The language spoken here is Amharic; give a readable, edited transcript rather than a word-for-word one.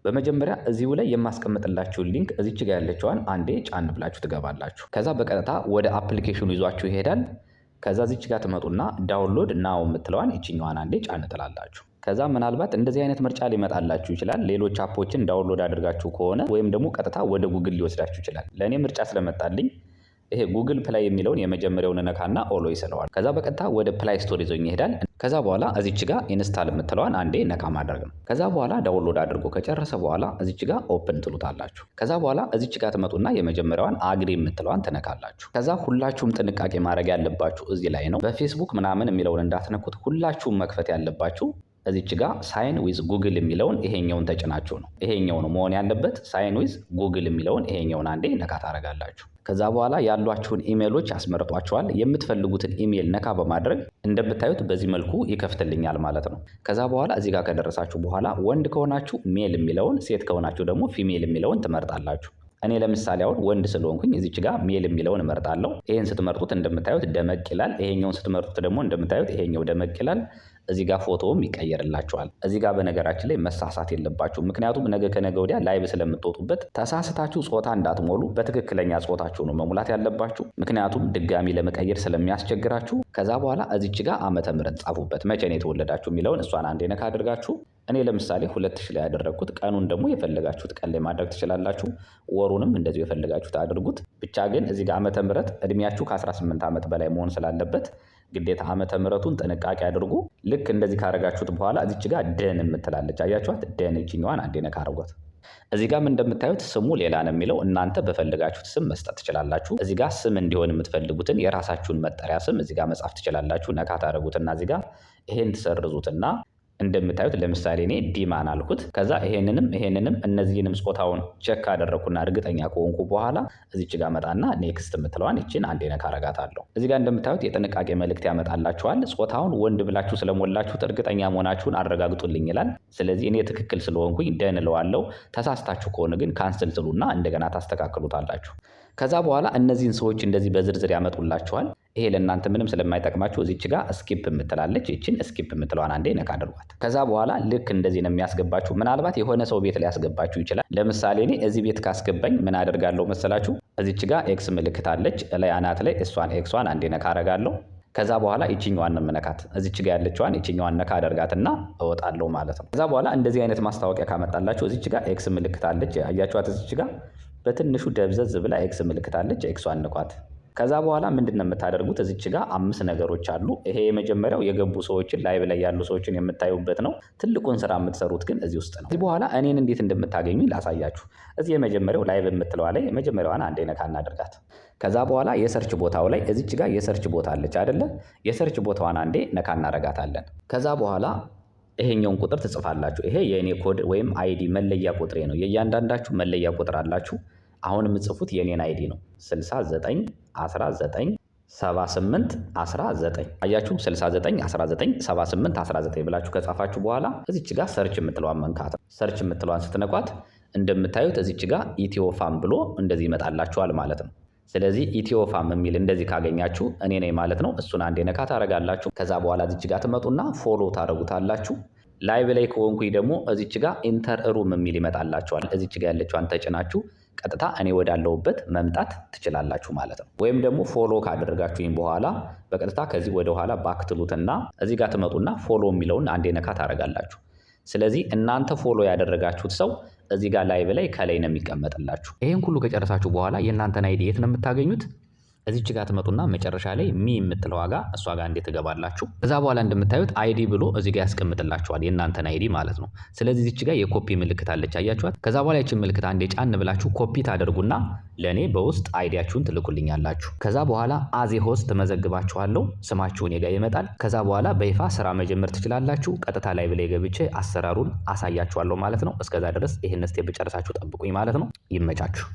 በመጀመሪያ እዚሁ ላይ የማስቀምጥላችሁን ሊንክ እዚች ጋር ያለችዋን አንዴ ጫን ብላችሁ ትገባላችሁ። ከዛ በቀጥታ ወደ አፕሊኬሽኑ ይዟችሁ ይሄዳል። ከዛ እዚች ጋር ትመጡና ዳውንሎድ ናው የምትለዋን ይችኛዋን አንዴ ጫን ትላላችሁ። ከዛ ምናልባት እንደዚህ አይነት ምርጫ ሊመጣላችሁ ይችላል። ሌሎች አፖችን ዳውንሎድ አድርጋችሁ ከሆነ ወይም ደግሞ ቀጥታ ወደ ጉግል ሊወስዳችሁ ይችላል። ለኔ ምርጫ ስለመጣልኝ ይሄ ጉግል ፕላይ የሚለውን የመጀመሪያውን ነካና ኦሎ ይስለዋል። ከዛ በቀጥታ ወደ ፕላይ ስቶር ይዞኝ ይሄዳል። ከዛ በኋላ እዚች ጋር ኢንስታል የምትለዋን አንዴ ነካ ማድረግ ነው። ከዛ በኋላ ዳውንሎድ አድርጎ ከጨረሰ በኋላ እዚች ጋር ኦፕን ትሉታላችሁ። ከዛ በኋላ እዚች ጋር ትመጡና የመጀመሪያዋን አግሪ የምትለዋን ትነካላችሁ። ከዛ ሁላችሁም ጥንቃቄ ማድረግ ያለባችሁ እዚህ ላይ ነው። በፌስቡክ ምናምን የሚለውን እንዳትነኩት። ሁላችሁም መክፈት ያለባችሁ እዚች ጋር ሳይን ዊዝ ጉግል የሚለውን ይሄኛውን ተጭናችሁ ነው። ይሄኛው ነው መሆን ያለበት። ሳይን ዊዝ ጉግል የሚለውን ይሄኛውን አንዴ ነካ ታደርጋላችሁ። ከዛ በኋላ ያሏችሁን ኢሜሎች ያስመርጧቸዋል። የምትፈልጉትን ኢሜል ነካ በማድረግ እንደምታዩት በዚህ መልኩ ይከፍትልኛል ማለት ነው። ከዛ በኋላ እዚህ ጋር ከደረሳችሁ በኋላ ወንድ ከሆናችሁ ሜል የሚለውን፣ ሴት ከሆናችሁ ደግሞ ፊሜል የሚለውን ትመርጣላችሁ። እኔ ለምሳሌ አሁን ወንድ ስለሆንኩኝ እዚች ጋር ሜል የሚለውን እመርጣለሁ። ይሄን ስትመርጡት እንደምታዩት ደመቅ ይላል። ይሄኛውን ስትመርጡት ደግሞ እንደምታዩት ይሄኛው ደመቅ ይላል። እዚህ ጋር ፎቶውም ይቀየርላችኋል። እዚህ ጋር በነገራችን ላይ መሳሳት የለባችሁ። ምክንያቱም ነገ ከነገ ወዲያ ላይቭ ስለምትወጡበት ተሳስታችሁ ጾታ እንዳትሞሉ በትክክለኛ ጾታችሁ ነው መሙላት ያለባችሁ። ምክንያቱም ድጋሚ ለመቀየር ስለሚያስቸግራችሁ። ከዛ በኋላ እዚች ጋር ዓመተ ምህረት ጻፉበት። መቼ ነው የተወለዳችሁ የሚለውን እሷን አንዴ ነካ አድርጋችሁ እኔ ለምሳሌ 2000 ላይ ያደረኩት፣ ቀኑን ደግሞ የፈለጋችሁት ቀን ላይ ማድረግ ትችላላችሁ። ወሩንም እንደዚሁ የፈለጋችሁት አድርጉት። ብቻ ግን እዚህ ጋር ዓመተ ምህረት እድሜያችሁ ከ18 ዓመት በላይ መሆን ስላለበት ግዴታ ዓመተ ምህረቱን ጥንቃቄ አድርጉ። ልክ እንደዚህ ካረጋችሁት በኋላ እዚች ጋር ደን የምትላለች አያችኋት? ደን ይችኛዋን አንዴ ነካ አድርጓት። እዚህ ጋርም እንደምታዩት ስሙ ሌላ ነው የሚለው። እናንተ በፈለጋችሁት ስም መስጠት ትችላላችሁ። እዚህ ጋር ስም እንዲሆን የምትፈልጉትን የራሳችሁን መጠሪያ ስም እዚህ ጋር መጻፍ ትችላላችሁ። ነካ ታደርጉትና እዚህ ጋር ይሄን ትሰርዙትና እንደምታዩት ለምሳሌ እኔ ዲማን አልኩት። ከዛ ይሄንንም እነዚህንም ጾታውን ቼክ አደረኩና እርግጠኛ ከሆንኩ በኋላ እዚች ጋር መጣና ኔክስት የምትለዋን እቺን አንዴ ነካ አረጋታለሁ። እዚህ ጋር እንደምታዩት የጥንቃቄ መልእክት ያመጣላችኋል። ጾታውን ወንድ ብላችሁ ስለሞላችሁት እርግጠኛ መሆናችሁን አረጋግጡልኝ ይላል። ስለዚህ እኔ ትክክል ስለሆንኩኝ ደን እለዋለሁ። ተሳስታችሁ ከሆነ ግን ካንስል ትሉና እንደገና ታስተካክሉታላችሁ። ከዛ በኋላ እነዚህን ሰዎች እንደዚህ በዝርዝር ያመጡላችኋል። ይሄ ለእናንተ ምንም ስለማይጠቅማችሁ እዚች ጋር ስኪፕ የምትላለች እቺን ስኪፕ የምትለዋን አንዴ ነካ አድርጓት። ከዛ በኋላ ልክ እንደዚህ ነው የሚያስገባችሁ። ምናልባት የሆነ ሰው ቤት ላይ ያስገባችሁ ይችላል። ለምሳሌ እኔ እዚህ ቤት ካስገባኝ ምን አደርጋለሁ መሰላችሁ? እዚች ጋር ኤክስ ምልክት አለች ላይ አናት ላይ እሷን ኤክሷን አንዴ ነካ አደርጋለሁ። ከዛ በኋላ ይችኛዋን መነካት እዚች ጋር ያለችዋን ይችኛዋን ነካ አደርጋትና እወጣለሁ ማለት ነው። ከዛ በኋላ እንደዚህ አይነት ማስታወቂያ ካመጣላችሁ እዚች ጋር ኤክስ ምልክት አለች አያችኋት? እዚች ጋር በትንሹ ደብዘዝ ብላ ኤክስ ምልክት አለች። ኤክሷን ንኳት። ከዛ በኋላ ምንድነው የምታደርጉት? እዚች ጋር 5 ነገሮች አሉ። ይሄ የመጀመሪያው የገቡ ሰዎችን ላይቭ ላይ ያሉ ሰዎችን የምታዩበት ነው። ትልቁን ስራ የምትሰሩት ግን እዚህ ውስጥ ነው። እዚህ በኋላ እኔን እንዴት እንደምታገኙኝ ላሳያችሁ። እዚህ የመጀመሪያው ላይቭ የምትለዋ ላይ የመጀመሪያዋን አንዴ ነካ እናድርጋት። ከዛ በኋላ የሰርች ቦታው ላይ እዚች ጋር የሰርች ቦታ አለች አይደለ? የሰርች ቦታዋን አንዴ ነካ እናረጋታለን። ከዛ በኋላ ይሄኛውን ቁጥር ትጽፋላችሁ። ይሄ የኔ ኮድ ወይም አይዲ መለያ ቁጥሬ ነው። የእያንዳንዳችሁ መለያ ቁጥር አላችሁ። አሁን የምትጽፉት የኔን አይዲ ነው 69 19 78 19 አያችሁ 69 19 78 19 ብላችሁ ከጻፋችሁ በኋላ እዚች ጋር ሰርች የምትለዋን መንካት። ሰርች የምትለዋን ስትነኳት እንደምታዩት እዚች ጋር ኢትዮፋም ብሎ እንደዚህ ይመጣላችኋል ማለት ነው። ስለዚህ ኢትዮፋም የሚል እንደዚህ ካገኛችሁ እኔ ነኝ ማለት ነው። እሱን አንዴ ነካ ታረጋላችሁ። ከዛ በኋላ እዚች ጋር ትመጡና ፎሎ ታረጉታላችሁ። ላይቭ ላይ ከሆንኩኝ ደግሞ እዚች ጋር ኢንተር ሩም የሚል ይመጣላችኋል። እዚች ጋር ያለችዋን ተጭናችሁ ቀጥታ እኔ ወዳለሁበት መምጣት ትችላላችሁ ማለት ነው። ወይም ደግሞ ፎሎ ካደረጋችሁኝ በኋላ በቀጥታ ከዚህ ወደ ኋላ ባክ ትሉትና እዚህ ጋር ትመጡና ፎሎ የሚለውን አንዴ ነካ ታረጋላችሁ። ስለዚህ እናንተ ፎሎ ያደረጋችሁት ሰው እዚህ ጋር ላይቭ ላይ ከላይ ነው የሚቀመጥላችሁ። ይሄን ሁሉ ከጨረሳችሁ በኋላ የእናንተን አይዲ የት ነው የምታገኙት? እዚች ጋር ትመጡና መጨረሻ ላይ ሚ የምትለው ዋጋ እሷ ጋር እንዴት ትገባላችሁ። ከዛ በኋላ እንደምታዩት አይዲ ብሎ እዚህ ጋር ያስቀምጥላችኋል የእናንተን አይዲ ማለት ነው። ስለዚህ እዚች ጋር የኮፒ ምልክት አለች አያችኋት። ከዛ በኋላ ይችን ምልክት አንዴ ጫን ብላችሁ ኮፒ ታደርጉና ለኔ በውስጥ አይዲያችሁን ትልኩልኛላችሁ። ከዛ በኋላ አዜ ሆስት ተመዘግባችኋለሁ። ስማችሁ እኔ ጋር ይመጣል። ከዛ በኋላ በይፋ ስራ መጀመር ትችላላችሁ። ቀጥታ ላይ ብለ ገብቼ አሰራሩን አሳያችኋለሁ ማለት ነው። እስከዛ ድረስ ይሄን ስቴፕ ጨርሳችሁ ጠብቁኝ ማለት ነው። ይመቻችሁ።